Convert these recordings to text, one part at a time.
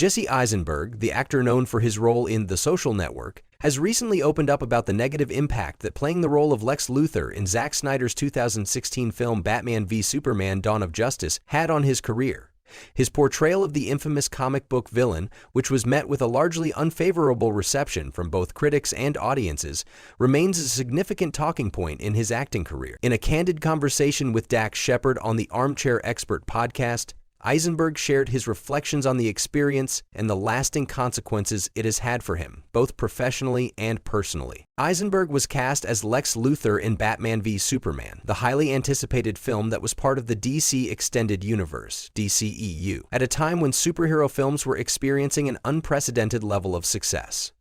Jesse Eisenberg, the actor known for his role in The Social Network, has recently opened up about the negative impact that playing the role of Lex Luthor in Zack Snyder's 2016 film Batman v Superman: Dawn of Justice had on his career. His portrayal of the infamous comic book villain, which was met with a largely unfavorable reception from both critics and audiences, remains a significant talking point in his acting career. In a candid conversation with Dax Shepard on the Armchair Expert podcast, Eisenberg shared his reflections on the experience and the lasting consequences it has had for him, both professionally and personally. Eisenberg was cast as Lex Luthor in Batman v Superman, the highly anticipated film that was part of the DC Extended Universe, DCEU, at a time when superhero films were experiencing an unprecedented level of success.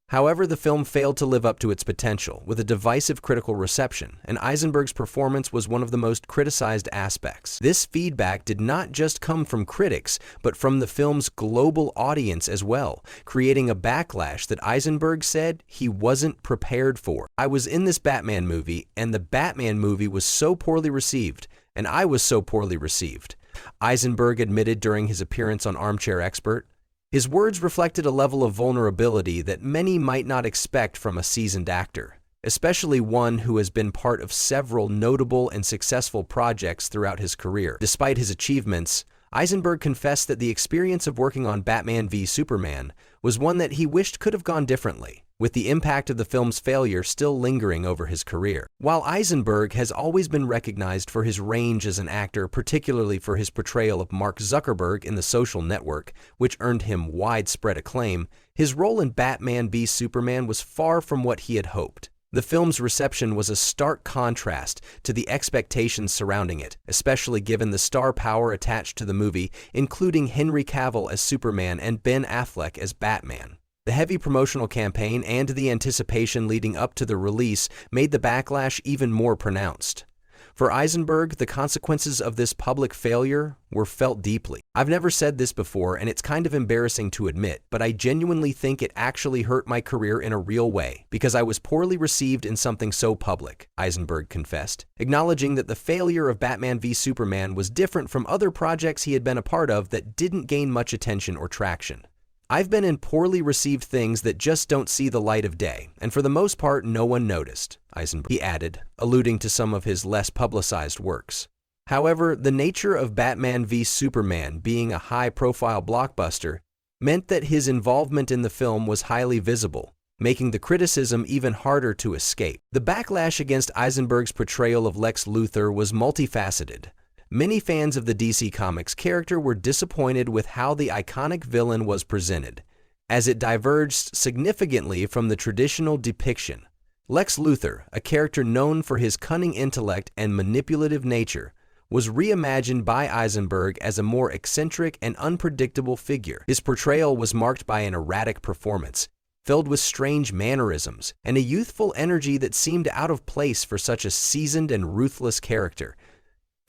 However, the film failed to live up to its potential, with a divisive critical reception, and Eisenberg's performance was one of the most criticized aspects. This feedback did not just come from critics, but from the film's global audience as well, creating a backlash that Eisenberg said he wasn't prepared for. "I was in this Batman movie, and the Batman movie was so poorly received, and I was so poorly received," Eisenberg admitted during his appearance on Armchair Expert. His words reflected a level of vulnerability that many might not expect from a seasoned actor, especially one who has been part of several notable and successful projects throughout his career. Despite his achievements, Eisenberg confessed that the experience of working on Batman v Superman was one that he wished could have gone differently, with the impact of the film's failure still lingering over his career. While Eisenberg has always been recognized for his range as an actor, particularly for his portrayal of Mark Zuckerberg in The Social Network, which earned him widespread acclaim, his role in Batman v Superman was far from what he had hoped. The film's reception was a stark contrast to the expectations surrounding it, especially given the star power attached to the movie, including Henry Cavill as Superman and Ben Affleck as Batman. The heavy promotional campaign and the anticipation leading up to the release made the backlash even more pronounced. For Eisenberg, the consequences of this public failure were felt deeply. "I've never said this before, and it's kind of embarrassing to admit, but I genuinely think it actually hurt my career in a real way, because I was poorly received in something so public," Eisenberg confessed, acknowledging that the failure of Batman v Superman was different from other projects he had been a part of that didn't gain much attention or traction. "I've been in poorly received things that just don't see the light of day, and for the most part, no one noticed," he added, alluding to some of his less publicized works. However, the nature of Batman v Superman being a high-profile blockbuster meant that his involvement in the film was highly visible, making the criticism even harder to escape. The backlash against Eisenberg's portrayal of Lex Luthor was multifaceted. Many fans of the DC Comics character were disappointed with how the iconic villain was presented, as it diverged significantly from the traditional depiction. Lex Luthor, a character known for his cunning intellect and manipulative nature, was reimagined by Eisenberg as a more eccentric and unpredictable figure. His portrayal was marked by an erratic performance, filled with strange mannerisms, and a youthful energy that seemed out of place for such a seasoned and ruthless character.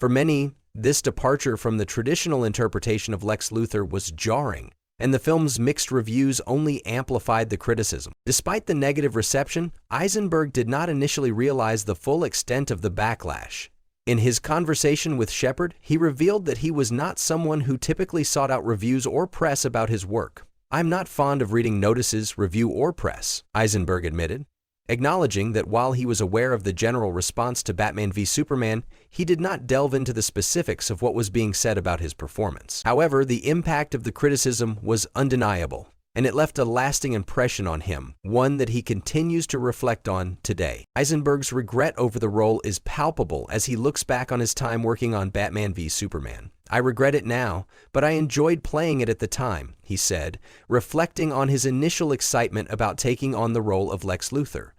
For many, this departure from the traditional interpretation of Lex Luthor was jarring, and the film's mixed reviews only amplified the criticism. Despite the negative reception, Eisenberg did not initially realize the full extent of the backlash. In his conversation with Shepard, he revealed that he was not someone who typically sought out reviews or press about his work. "I'm not fond of reading notices, review, or press," Eisenberg admitted, acknowledging that while he was aware of the general response to Batman v Superman, he did not delve into the specifics of what was being said about his performance. However, the impact of the criticism was undeniable, and it left a lasting impression on him, one that he continues to reflect on today. Eisenberg's regret over the role is palpable as he looks back on his time working on Batman v Superman. "I regret it now, but I enjoyed playing it at the time," he said, reflecting on his initial excitement about taking on the role of Lex Luthor.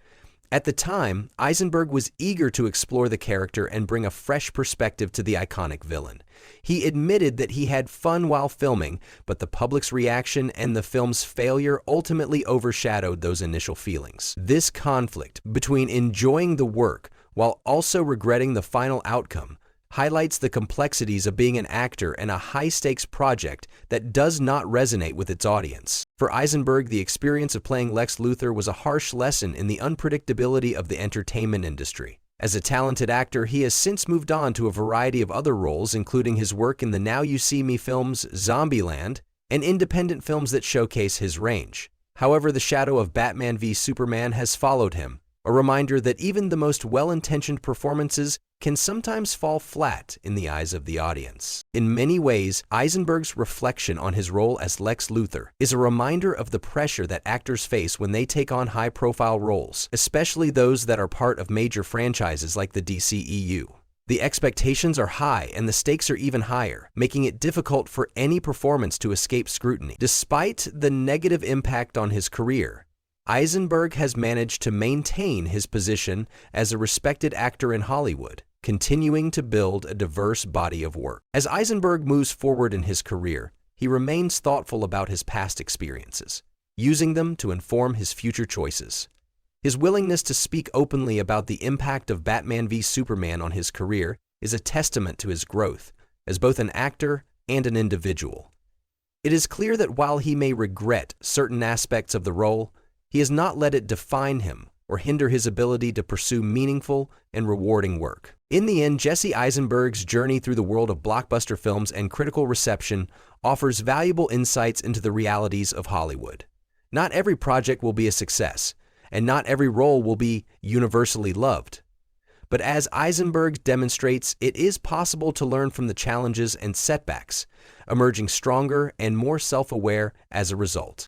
At the time, Eisenberg was eager to explore the character and bring a fresh perspective to the iconic villain. He admitted that he had fun while filming, but the public's reaction and the film's failure ultimately overshadowed those initial feelings. This conflict between enjoying the work while also regretting the final outcome highlights the complexities of being an actor in a high-stakes project that does not resonate with its audience. For Eisenberg, the experience of playing Lex Luthor was a harsh lesson in the unpredictability of the entertainment industry. As a talented actor, he has since moved on to a variety of other roles, including his work in the Now You See Me films Zombieland and independent films that showcase his range. However, the shadow of Batman v Superman has followed him, a reminder that even the most well-intentioned performances can sometimes fall flat in the eyes of the audience. In many ways, Eisenberg's reflection on his role as Lex Luthor is a reminder of the pressure that actors face when they take on high-profile roles, especially those that are part of major franchises like the DCEU. The expectations are high and the stakes are even higher, making it difficult for any performance to escape scrutiny. Despite the negative impact on his career, Eisenberg has managed to maintain his position as a respected actor in Hollywood, continuing to build a diverse body of work. As Eisenberg moves forward in his career, he remains thoughtful about his past experiences, using them to inform his future choices. His willingness to speak openly about the impact of Batman v Superman on his career is a testament to his growth as both an actor and an individual. It is clear that while he may regret certain aspects of the role, he has not let it define him or hinder his ability to pursue meaningful and rewarding work. In the end, Jesse Eisenberg's journey through the world of blockbuster films and critical reception offers valuable insights into the realities of Hollywood. Not every project will be a success, and not every role will be universally loved. But as Eisenberg demonstrates, it is possible to learn from the challenges and setbacks, emerging stronger and more self-aware as a result.